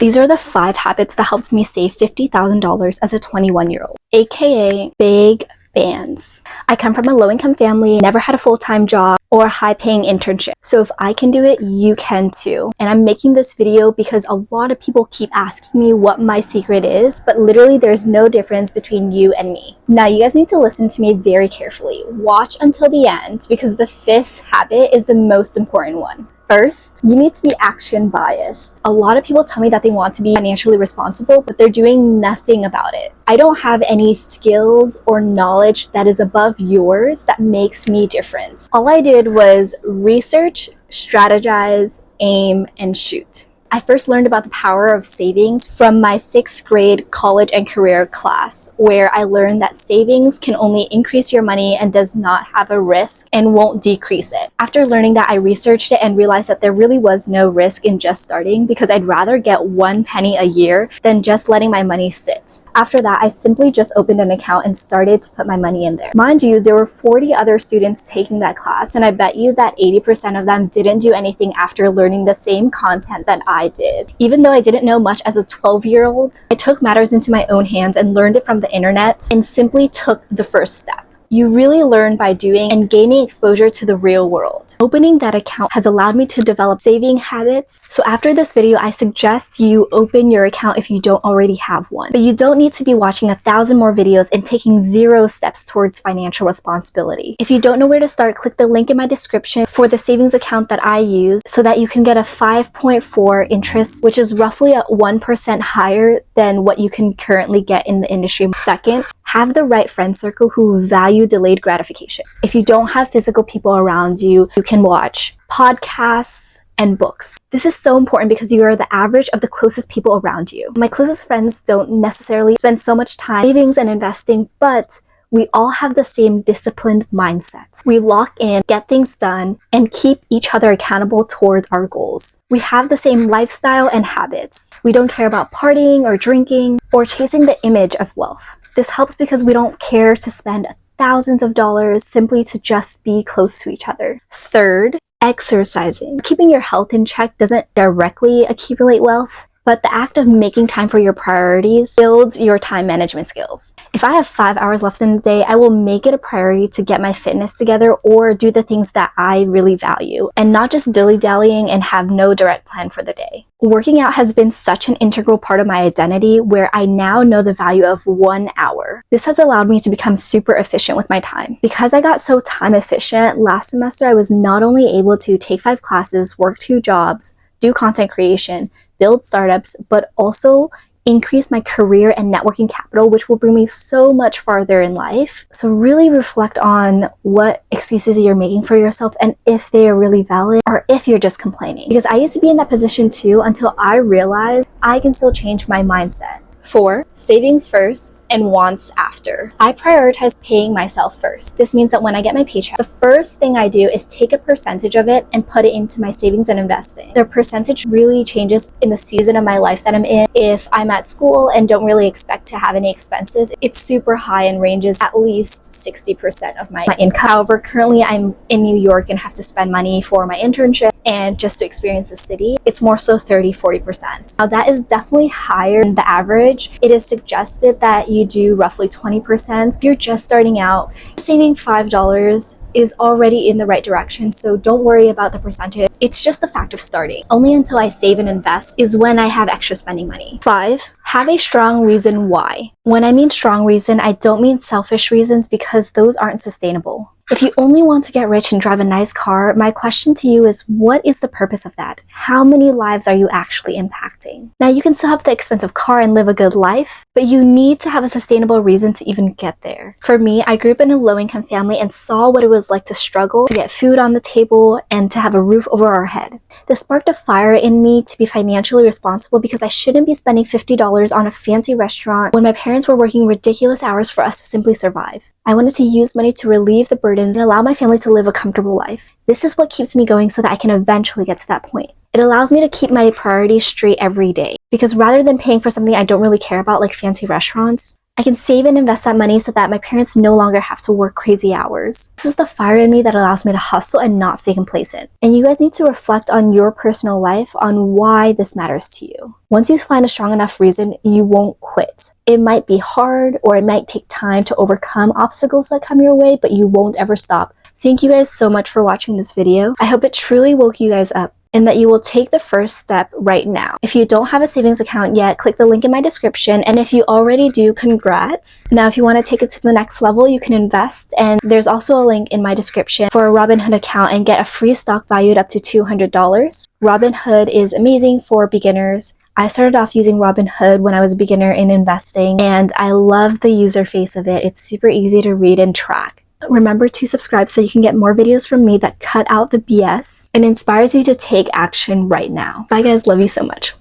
These are the 5 habits that helped me save $50,000 as a 21-year-old, aka big bands. I come from a low-income family, never had a full-time job or a high-paying internship. So if I can do it, you can too. And I'm making this video because a lot of people keep asking me what my secret is, but literally there's no difference between you and me. Now you guys need to listen to me very carefully. Watch until the end because the 5th habit is the most important one. First, you need to be action biased. A lot of people tell me that they want to be financially responsible, but they're doing nothing about it. I don't have any skills or knowledge that is above yours that makes me different. All I did was research, strategize, aim, and shoot. I first learned about the power of savings from my 6th grade college and career class, where I learned that savings can only increase your money and does not have a risk and won't decrease it. After learning that, I researched it and realized that there really was no risk in just starting because I'd rather get 1 penny a year than just letting my money sit. After that, I simply just opened an account and started to put my money in there. Mind you, there were 40 other students taking that class, and I bet you that 80% of them didn't do anything after learning the same content that I did. Even though I didn't know much as a 12-year-old, I took matters into my own hands and learned it from the internet and simply took the first step. You really learn by doing and gaining exposure to the real world. Opening that account has allowed me to develop saving habits. So after this video, I suggest you open your account if you don't already have one. But you don't need to be watching 1,000 more videos and taking 0 steps towards financial responsibility. If you don't know where to start, click the link in my description for the savings account that I use so that you can get a 5.4 interest, which is roughly at 1% higher than what you can currently get in the industry. Second, have the right friend circle who value delayed gratification. If you don't have physical people around you, you can watch podcasts and books. This is so important because you are the average of the closest people around you. My closest friends don't necessarily spend so much time savings and investing, but we all have the same disciplined mindset. We lock in, get things done, and keep each other accountable towards our goals. We have the same lifestyle and habits. We don't care about partying or drinking or chasing the image of wealth. This helps because we don't care to spend thousands of dollars simply to just be close to each other. Third, exercising. Keeping your health in check doesn't directly accumulate wealth, but the act of making time for your priorities builds your time management skills. If I have 5 hours left in the day, I will make it a priority to get my fitness together or do the things that I really value, and not just dilly-dallying and have no direct plan for the day. Working out has been such an integral part of my identity where I now know the value of 1 hour. This has allowed me to become super efficient with my time. Because I got so time efficient, last semester I was not only able to take 5 classes, work 2 jobs, do content creation, build startups, but also increase my career and networking capital, which will bring me so much farther in life. So really reflect on what excuses you're making for yourself and if they are really valid or if you're just complaining. Because I used to be in that position too until I realized I can still change my mindset. 4, savings first and wants after. I prioritize paying myself first. This means that when I get my paycheck, the first thing I do is take a percentage of it and put it into my savings and investing. The percentage really changes in the season of my life that I'm in. If I'm at school and don't really expect to have any expenses, it's super high and ranges at least 60% of my income. However, currently I'm in New York and have to spend money for my internship and just to experience the city. It's more so 30-40%. Now that is definitely higher than the average. It is suggested that you do roughly 20%. If you're just starting out, saving $5 is already in the right direction, so don't worry about the percentage. It's just the fact of starting. Only until I save and invest is when I have extra spending money. 5, have a strong reason why. When I mean strong reason, I don't mean selfish reasons because those aren't sustainable. If you only want to get rich and drive a nice car, my question to you is, what is the purpose of that? How many lives are you actually impacting? Now, you can still have the expensive car and live a good life, but you need to have a sustainable reason to even get there. For me, I grew up in a low-income family and saw what it was like to struggle to get food on the table and to have a roof over our head. This sparked a fire in me to be financially responsible because I shouldn't be spending $50 on a fancy restaurant when my parents were working ridiculous hours for us to simply survive. I wanted to use money to relieve the burdens and allow my family to live a comfortable life. This is what keeps me going so that I can eventually get to that point. It allows me to keep my priorities straight every day because rather than paying for something I don't really care about like fancy restaurants, I can save and invest that money so that my parents no longer have to work crazy hours. This is the fire in me that allows me to hustle and not stay complacent. And you guys need to reflect on your personal life on why this matters to you. Once you find a strong enough reason, you won't quit. It might be hard or it might take time to overcome obstacles that come your way, but you won't ever stop. Thank you guys so much for watching this video. I hope it truly woke you guys up and that you will take the first step right now. If you don't have a savings account yet, click the link in my description. And if you already do, congrats. Now, if you want to take it to the next level, you can invest. And there's also a link in my description for a Robinhood account and get a free stock valued up to $200. Robinhood is amazing for beginners. I started off using Robinhood when I was a beginner in investing, and I love the user face of it. It's super easy to read and track. Remember to subscribe so you can get more videos from me that cut out the BS and inspires you to take action right now. Bye guys, love you so much.